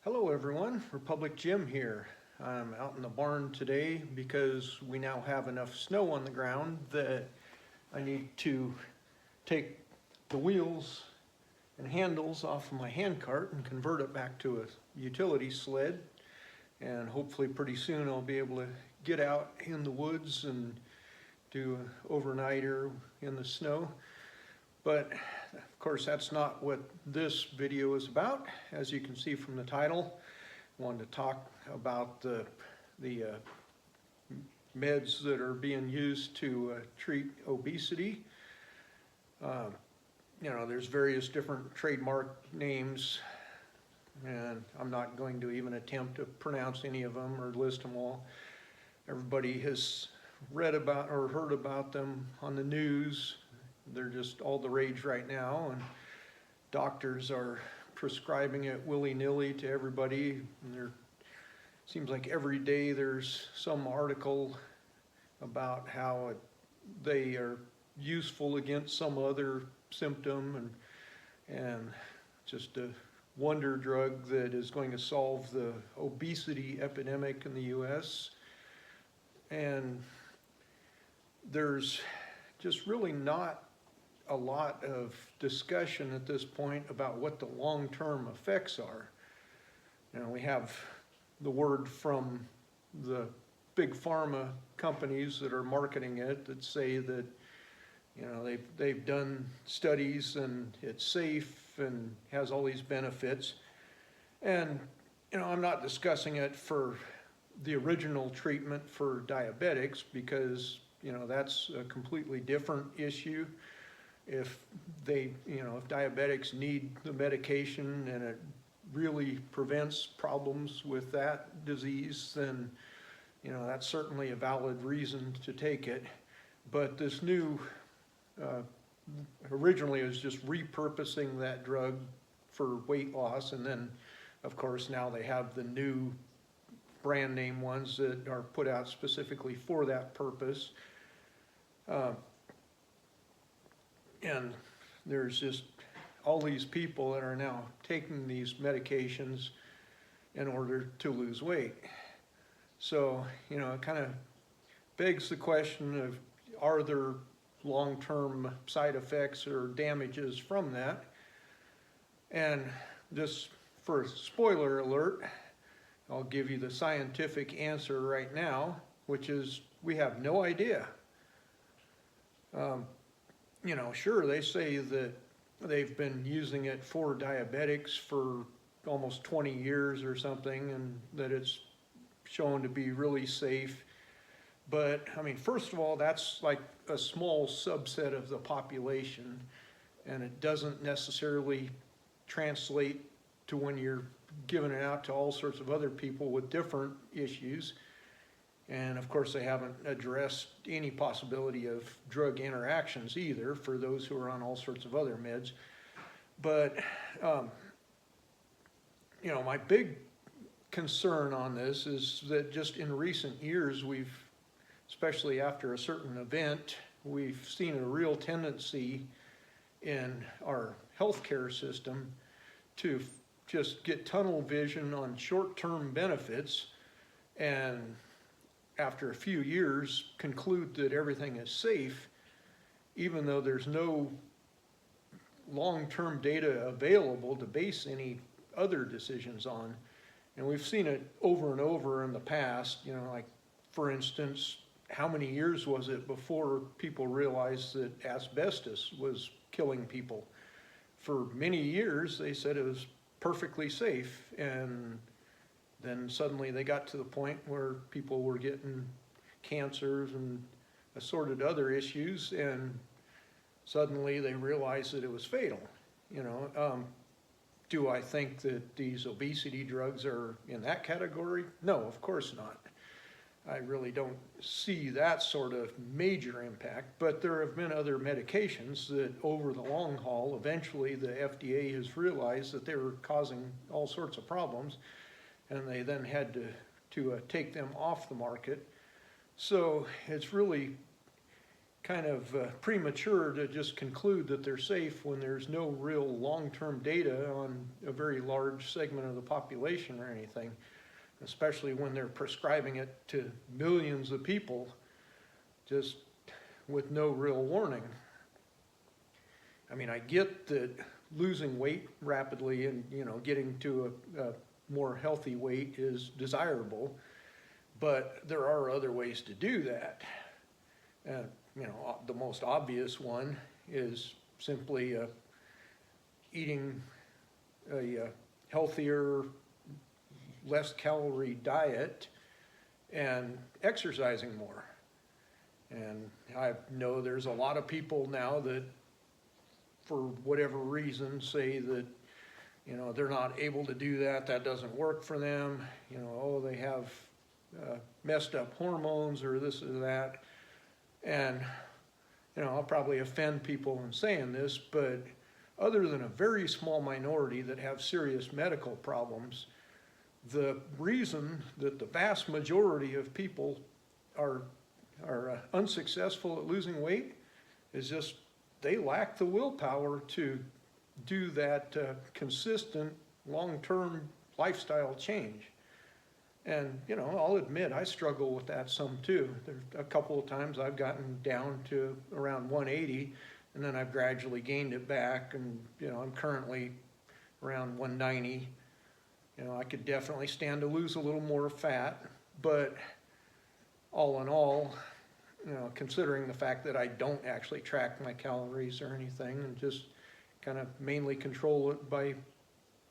Hello everyone, Republic Jim here. I'm out in the barn today because we now have enough snow on the ground that I need to take the wheels and handles off of my handcart and convert it back to a utility sled. And hopefully pretty soon I'll be able to get out in the woods and do an overnighter in the snow. But of course, that's not what this video is about. As you can see from the title, I wanted to talk about the meds that are being used to treat obesity. There's various different trademark names, and I'm not going to even attempt to pronounce any of them or list them all. Everybody has read about or heard about them on the news. They're just all the rage right now, and doctors are prescribing it willy-nilly to everybody. And there seems like every day there's some article about how they are useful against some other symptom, and just a wonder drug that is going to solve the obesity epidemic in the US. And there's just really not a lot of discussion at this point about what the long-term effects are. We have the word from the big pharma companies that are marketing it that say that they've done studies and it's safe and has all these benefits. And I'm not discussing it for the original treatment for diabetics because that's a completely different issue. If diabetics need the medication and it really prevents problems with that disease, then that's certainly a valid reason to take it. But this new, originally it was just repurposing that drug for weight loss, and then of course now they have the new brand name ones that are put out specifically for that purpose. And there's just all these people that are now taking these medications in order to lose weight. So, it kind of begs the question of, are there long-term side effects or damages from that? And just for a spoiler alert, I'll give you the scientific answer right now, which is we have no idea. Sure, they say that they've been using it for diabetics for almost 20 years or something, and that it's shown to be really safe. But, first of all, that's like a small subset of the population, and it doesn't necessarily translate to when you're giving it out to all sorts of other people with different issues. And of course, they haven't addressed any possibility of drug interactions either for those who are on all sorts of other meds. But, my big concern on this is that just in recent years, especially after a certain event, we've seen a real tendency in our healthcare system to just get tunnel vision on short-term benefits, and after a few years conclude that everything is safe, even though there's no long-term data available to base any other decisions on. And we've seen it over and over in the past, like for instance, how many years was it before people realized that asbestos was killing people? For many years, they said it was perfectly safe, and then suddenly they got to the point where people were getting cancers and assorted other issues, and suddenly they realized that it was fatal. Do I think that these obesity drugs are in that category? No, of course not. I really don't see that sort of major impact, but there have been other medications that over the long haul, eventually the FDA has realized that they were causing all sorts of problems, and they then had to take them off the market. So it's really kind of premature to just conclude that they're safe when there's no real long-term data on a very large segment of the population or anything, especially when they're prescribing it to millions of people just with no real warning. I mean, I get that losing weight rapidly and, you know, getting to a more healthy weight is desirable, but there are other ways to do that. You know, the most obvious one is simply eating a healthier, less calorie diet and exercising more. And I know there's a lot of people now that, for whatever reason, say that, you know, they're not able to do that, that doesn't work for them, you know, oh, they have messed up hormones or this or that. And, you know, I'll probably offend people in saying this, but other than a very small minority that have serious medical problems, the reason that the vast majority of people are unsuccessful at losing weight is just they lack the willpower to do that consistent long-term lifestyle change. And, you know, I'll admit I struggle with that some too. There's a couple of times I've gotten down to around 180 and then I've gradually gained it back, and, you know, I'm currently around 190. You know, I could definitely stand to lose a little more fat, but all in all, you know, considering the fact that I don't actually track my calories or anything and just kind of mainly control it by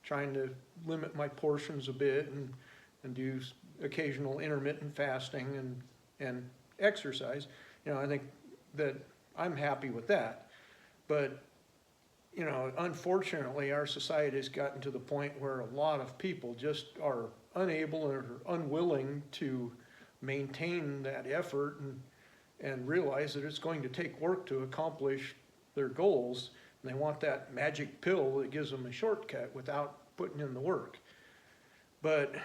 trying to limit my portions a bit and do occasional intermittent fasting and exercise, you know, I think that I'm happy with that. But, you know, unfortunately, our society has gotten to the point where a lot of people just are unable or unwilling to maintain that effort and realize that it's going to take work to accomplish their goals. And they want that magic pill that gives them a shortcut without putting in the work. But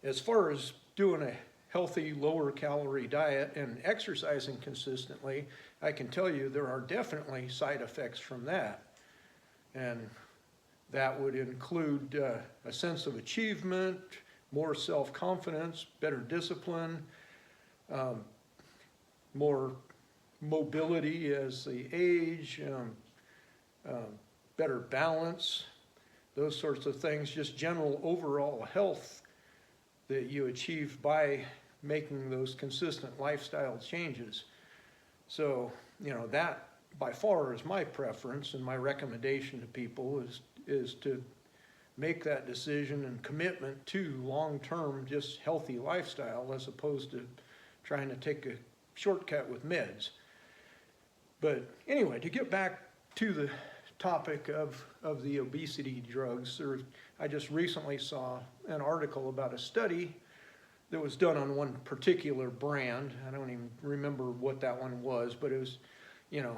as far as doing a healthy, lower calorie diet and exercising consistently, I can tell you there are definitely side effects from that. And that would include a sense of achievement, more self-confidence, better discipline, more mobility as they age, better balance, those sorts of things, just general overall health that you achieve by making those consistent lifestyle changes. So, you know, that by far is my preference, and my recommendation to people is to make that decision and commitment to long-term just healthy lifestyle as opposed to trying to take a shortcut with meds. But anyway, to get back to the topic of the obesity drugs, I just recently saw an article about a study that was done on one particular brand. I don't even remember what that one was, but it was, you know,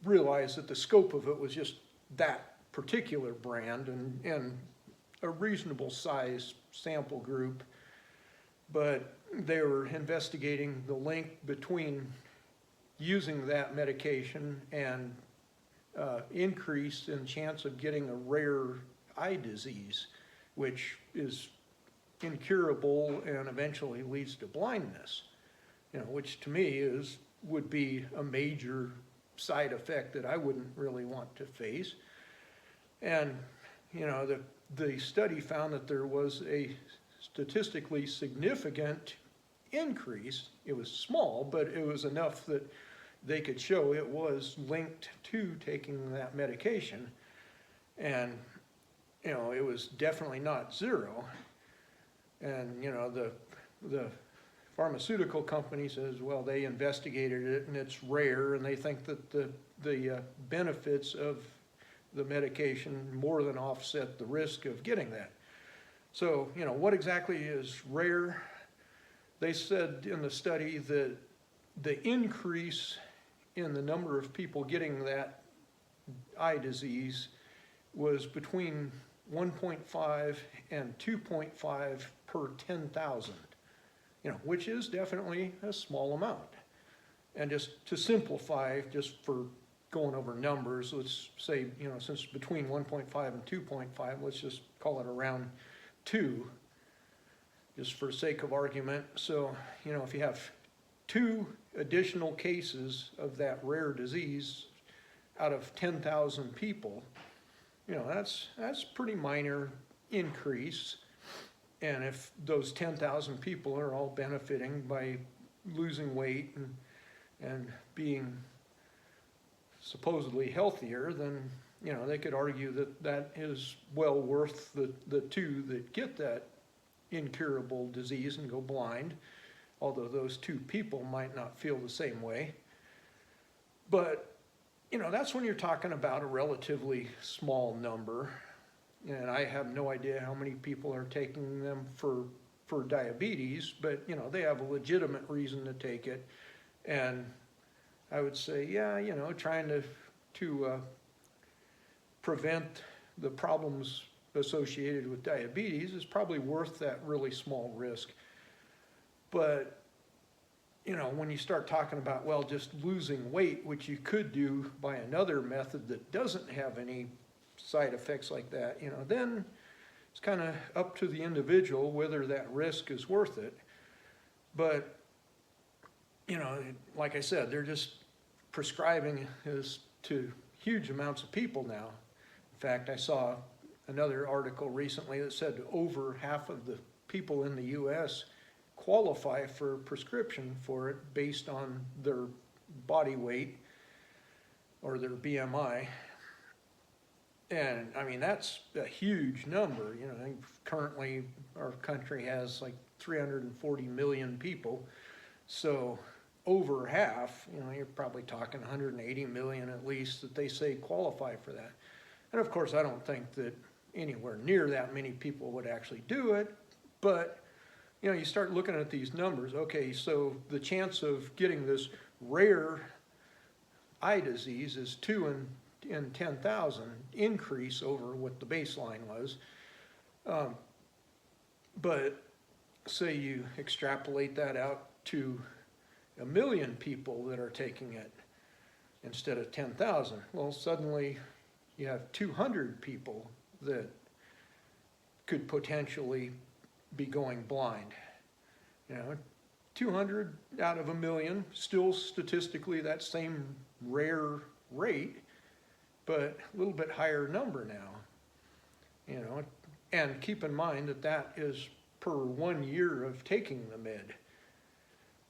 realized that the scope of it was just that particular brand and a reasonable size sample group. But they were investigating the link between using that medication and increase in chance of getting a rare eye disease, which is incurable and eventually leads to blindness, you know, which to me would be a major side effect that I wouldn't really want to face. And, you know, the study found that there was a statistically significant increase. It was small, but it was enough that they could show it was linked to taking that medication. And, you know, it was definitely not zero. And, you know, the pharmaceutical company says, well, they investigated it and it's rare, and they think that the benefits of the medication more than offset the risk of getting that. So, you know, what exactly is rare? They said in the study that the increase in the number of people getting that eye disease was between 1.5 and 2.5 per 10,000, you know, which is definitely a small amount. And just to simplify, just for going over numbers, let's say, since between 1.5 and 2.5, let's just call it around 2, just for sake of argument. So, if you have 2 additional cases of that rare disease out of 10,000 people, that's pretty minor increase. And if those 10,000 people are all benefiting by losing weight and being supposedly healthier, then they could argue that is well worth the 2 that get that incurable disease and go blind, although those 2 people might not feel the same way. But that's when you're talking about a relatively small number, and I have no idea how many people are taking them for diabetes, but they have a legitimate reason to take it. And I would say, trying to prevent the problems associated with diabetes is probably worth that really small risk. But when you start talking about, well, just losing weight, which you could do by another method that doesn't have any side effects like that, then it's kind of up to the individual whether that risk is worth it. But, like I said, they're just prescribing this to huge amounts of people now. In fact, I saw another article recently that said over half of the people in the U.S. qualify for prescription for it based on their body weight or their BMI. And I mean, that's a huge number. I think currently our country has like 340 million people. So over half, you're probably talking 180 million at least that they say qualify for that. And of course, I don't think that anywhere near that many people would actually do it, but you start looking at these numbers. Okay, so the chance of getting this rare eye disease is 2 in 10,000 increase over what the baseline was. But say you extrapolate that out to 1 million people that are taking it instead of 10,000. Well, suddenly you have 200 people that could potentially be going blind. 200 out of 1 million, still statistically that same rare rate, but a little bit higher number now. And keep in mind that is per 1 year of taking the med.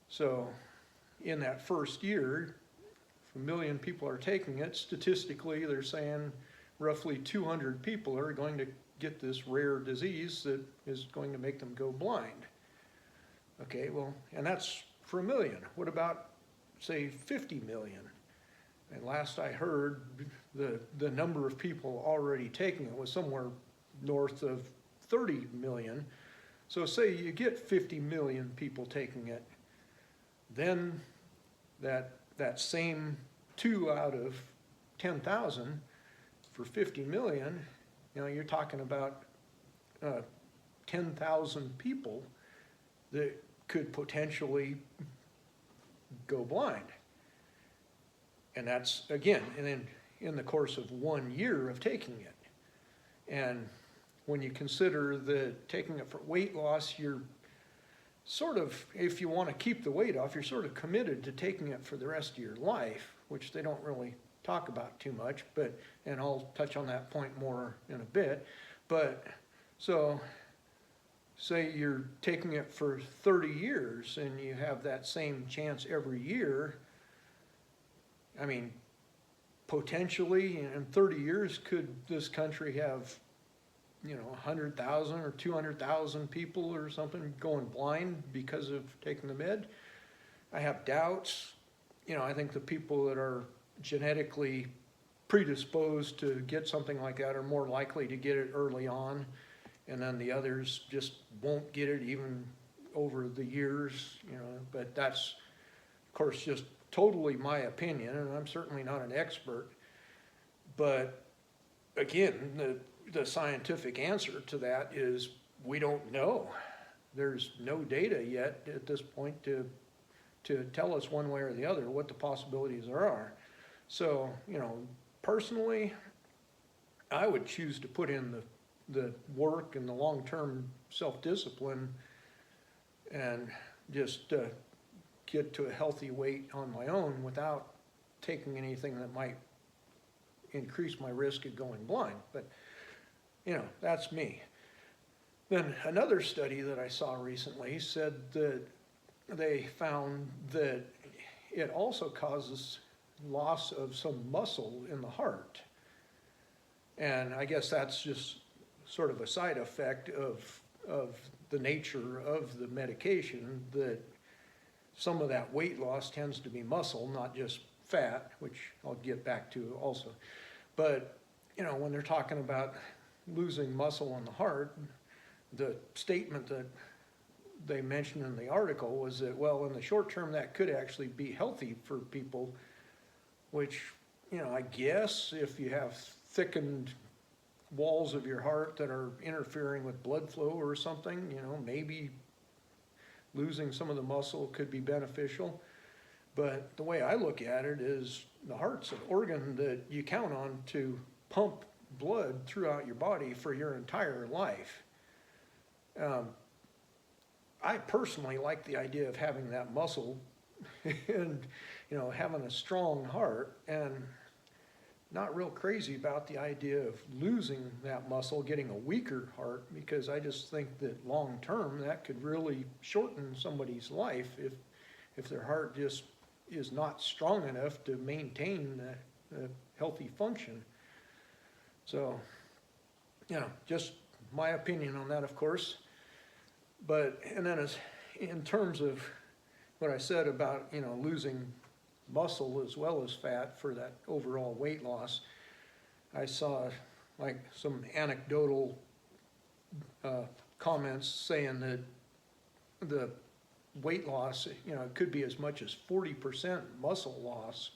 So in that first year, if 1 million people are taking it, statistically they're saying roughly 200 people are going to get this rare disease that is going to make them go blind. Okay, well, and that's for 1 million. What about, say, 50 million? And last I heard, the number of people already taking it was somewhere north of 30 million. So say you get 50 million people taking it, then that same 2 out of 10,000 for 50 million, you're talking about 10,000 people that could potentially go blind. And that's, again, in the course of 1 year of taking it. And when you consider that taking it for weight loss, you're sort of, if you want to keep the weight off, you're sort of committed to taking it for the rest of your life, which they don't really talk about too much, and I'll touch on that point more in a bit. But so say you're taking it for 30 years and you have that same chance every year. I mean, potentially in 30 years, could this country have 100,000 or 200,000 people or something going blind because of taking the med? I have doubts. I think the people that are genetically predisposed to get something like that are more likely to get it early on, and then the others just won't get it even over the years, but that's, of course, just totally my opinion, and I'm certainly not an expert. But again, the scientific answer to that is we don't know. There's no data yet at this point to to tell us one way or the other what the possibilities there are. So, personally, I would choose to put in the work and the long-term self-discipline and just get to a healthy weight on my own without taking anything that might increase my risk of going blind. But, that's me. Then another study that I saw recently said that they found that it also causes loss of some muscle in the heart. And I guess that's just sort of a side effect of the nature of the medication, that some of that weight loss tends to be muscle, not just fat, which I'll get back to also. But, when they're talking about losing muscle in the heart, the statement that they mentioned in the article was that, well, in the short term, that could actually be healthy for people, which, I guess if you have thickened walls of your heart that are interfering with blood flow or something, maybe losing some of the muscle could be beneficial. But the way I look at it is the heart's an organ that you count on to pump blood throughout your body for your entire life. I personally like the idea of having that muscle and, having a strong heart, and not real crazy about the idea of losing that muscle, getting a weaker heart, because I just think that long term that could really shorten somebody's life if their heart just is not strong enough to maintain the healthy function. So, just my opinion on that, of course. But, and then in terms of what I said about, losing muscle as well as fat for that overall weight loss, I saw like some anecdotal comments saying that the weight loss, it could be as much as 40% muscle loss,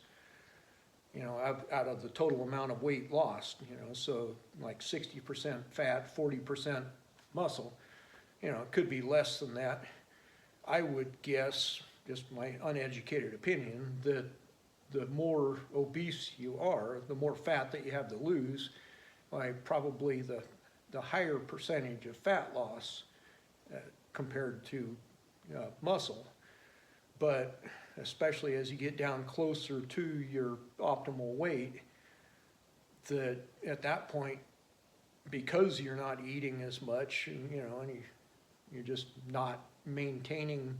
out of the total amount of weight lost, so like 60% fat, 40% muscle. It could be less than that. I would guess, just my uneducated opinion, that the more obese you are, the more fat that you have to lose, like probably the higher percentage of fat loss compared to muscle. But especially as you get down closer to your optimal weight, that at that point, because you're not eating as much, and you're just not maintaining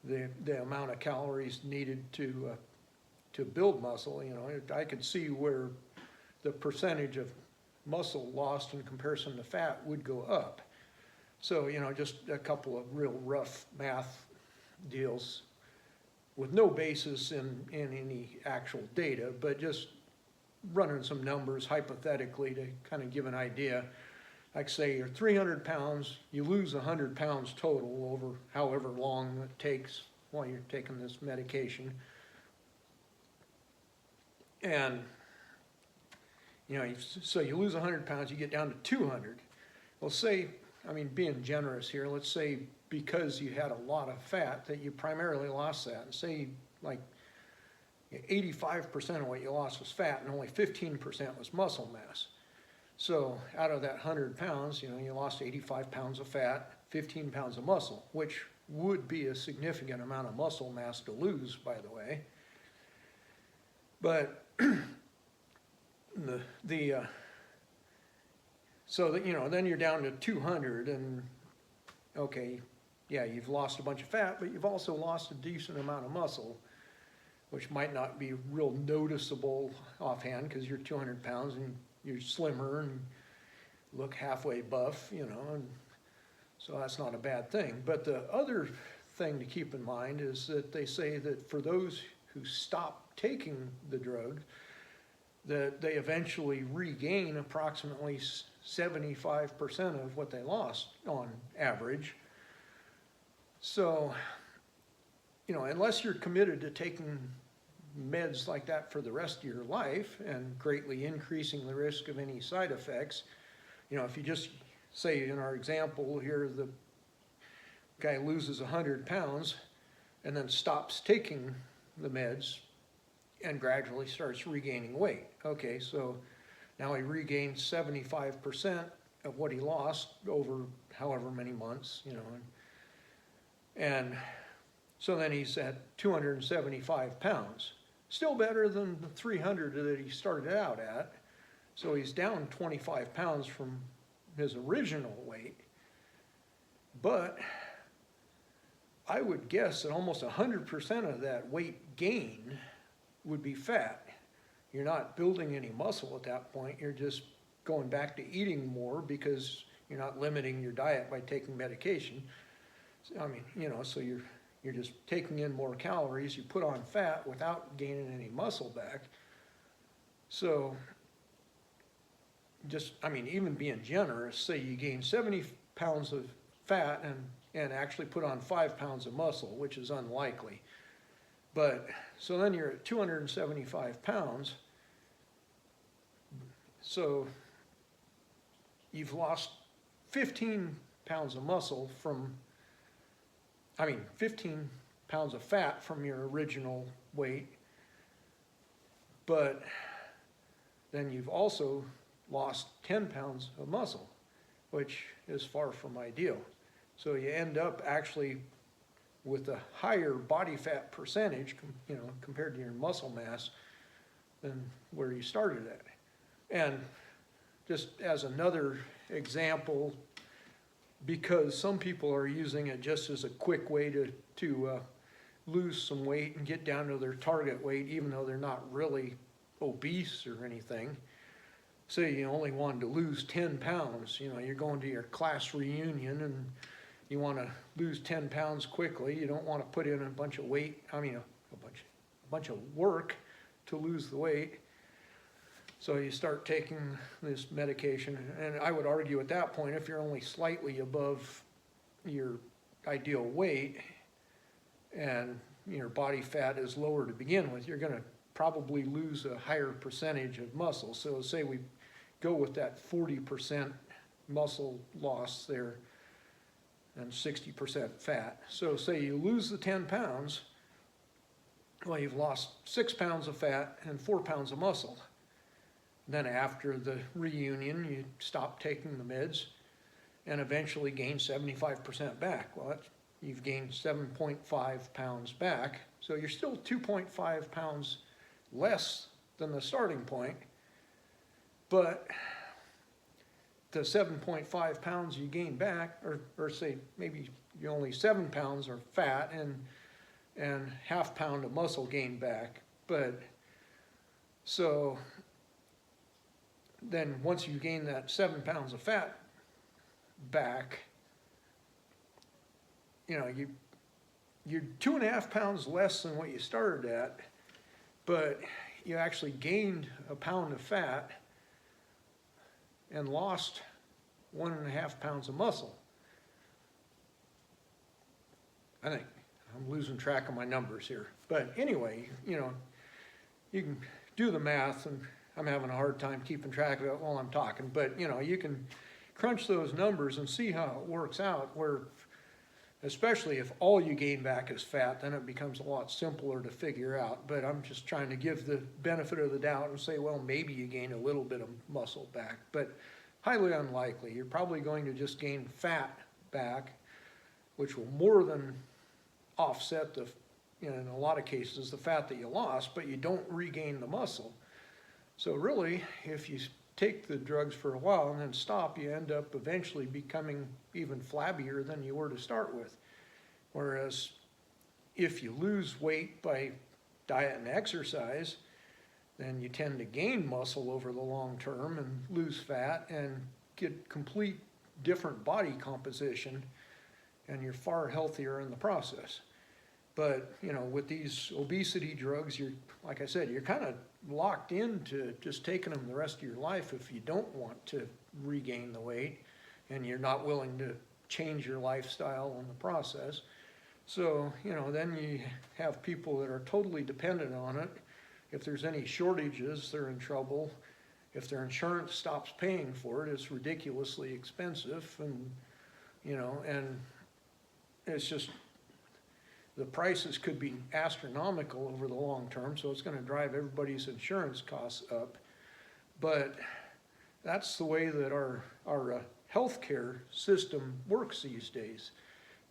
the amount of calories needed to build muscle, I could see where the percentage of muscle lost in comparison to fat would go up. So, just a couple of real rough math deals with no basis in any actual data, but just running some numbers hypothetically to kind of give an idea. Like say you're 300 pounds, you lose 100 pounds total over however long it takes while you're taking this medication. And, so you lose 100 pounds, you get down to 200. Well, say, being generous here, let's say because you had a lot of fat that you primarily lost that, and say like 85% of what you lost was fat and only 15% was muscle mass. So out of that 100 pounds, you lost 85 pounds of fat, 15 pounds of muscle, which would be a significant amount of muscle mass to lose, by the way. But so that, then you're down to 200, and okay, yeah, you've lost a bunch of fat, but you've also lost a decent amount of muscle, which might not be real noticeable offhand because you're 200 pounds and you're slimmer and look halfway buff, and so that's not a bad thing. But the other thing to keep in mind is that they say that for those who stop taking the drug, that they eventually regain approximately 75% of what they lost on average. So, unless you're committed to taking meds like that for the rest of your life and greatly increasing the risk of any side effects, if you just say in our example here, the guy loses 100 pounds and then stops taking the meds and gradually starts regaining weight. Okay, so now he regained 75% of what he lost over however many months, you know, and so then he's at 275 pounds. Still better than the 300 that he started out at. So he's down 25 pounds from his original weight. But I would guess that almost 100% of that weight gain would be fat. You're not building any muscle at that point. You're just going back to eating more because you're not limiting your diet by taking medication. I mean, you know, so you're just taking in more calories. You put on fat without gaining any muscle back. So just, I mean, even being generous, say you gain 70 pounds of fat and actually put on 5 pounds of muscle, which is unlikely. But, so then you're at 275 pounds. So you've lost 15 pounds of muscle from, 15 pounds of fat from your original weight. But then you've also lost 10 pounds of muscle, which is far from ideal. So you end up actually with a higher body fat percentage, you know, compared to your muscle mass than where you started at. And just as another example, because some people are using it just as a quick way to lose some weight and get down to their target weight, even though they're not really obese or anything. Say you only wanted to lose 10 pounds, you know, you're going to your class reunion and you want to lose 10 pounds quickly. You don't want to put in a bunch of weight, a bunch of work to lose the weight. So you start taking this medication, and I would argue at that point, if you're only slightly above your ideal weight and your body fat is lower to begin with, you're going to probably lose a higher percentage of muscle. So say we go with that 40% muscle loss there and 60% fat. So say you lose the 10 pounds, well, you've lost 6 pounds of fat and 4 pounds of muscle. Then after the reunion, you stop taking the meds and eventually gain 75% back. Well, you've gained 7.5 pounds back. So you're still 2.5 pounds less than the starting point, but the 7.5 pounds you gain back, or say maybe you only 7 pounds are fat and half pound of muscle gained back. But so then once you gain that 7 pounds of fat back, you know, you're 2.5 pounds less than what you started at, but you actually gained a pound of fat and lost 1.5 pounds of muscle. I think I'm losing track of my numbers here. But anyway, you know, you can do the math, and I'm having a hard time keeping track of it while I'm talking. But, you know, you can crunch those numbers and see how it works out, where especially if all you gain back is fat, then it becomes a lot simpler to figure out. But I'm just trying to give the benefit of the doubt and say, well, maybe you gain a little bit of muscle back, but highly unlikely. You're probably going to just gain fat back, which will more than offset the, you know, in a lot of cases, the fat that you lost, but you don't regain the muscle. So really, if you take the drugs for a while and then stop, you end up eventually becoming even flabbier than you were to start with. Whereas if you lose weight by diet and exercise, then you tend to gain muscle over the long term and lose fat and get complete different body composition, and you're far healthier in the process. But, you know, with these obesity drugs, you're, like I said, you're kind of locked into just taking them the rest of your life if you don't want to regain the weight and you're not willing to change your lifestyle in the process. So, you know, then you have people that are totally dependent on it. If there's any shortages, they're in trouble. If their insurance stops paying for it, it's ridiculously expensive. And, you know, and it's just, the prices could be astronomical over the long term, so it's gonna drive everybody's insurance costs up. But that's the way that our healthcare system works these days.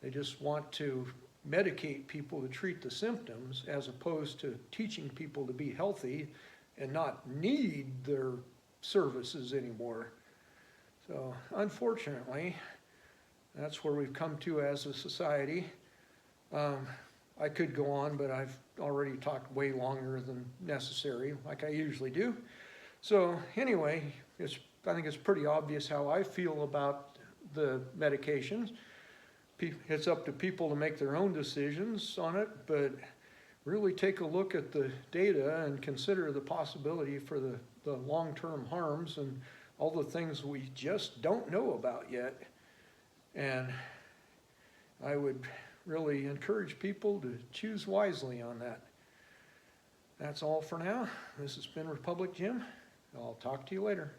They just want to medicate people to treat the symptoms as opposed to teaching people to be healthy and not need their services anymore. So unfortunately, that's where we've come to as a society. I could go on, but I've already talked way longer than necessary, like I usually do. So anyway, I think it's pretty obvious how I feel about the medications. It's up to people to make their own decisions on it, but really take a look at the data and consider the possibility for the long-term harms and all the things we just don't know about yet. And I would really encourage people to choose wisely on that. That's all for now. This has been Republic Jim. I'll talk to you later.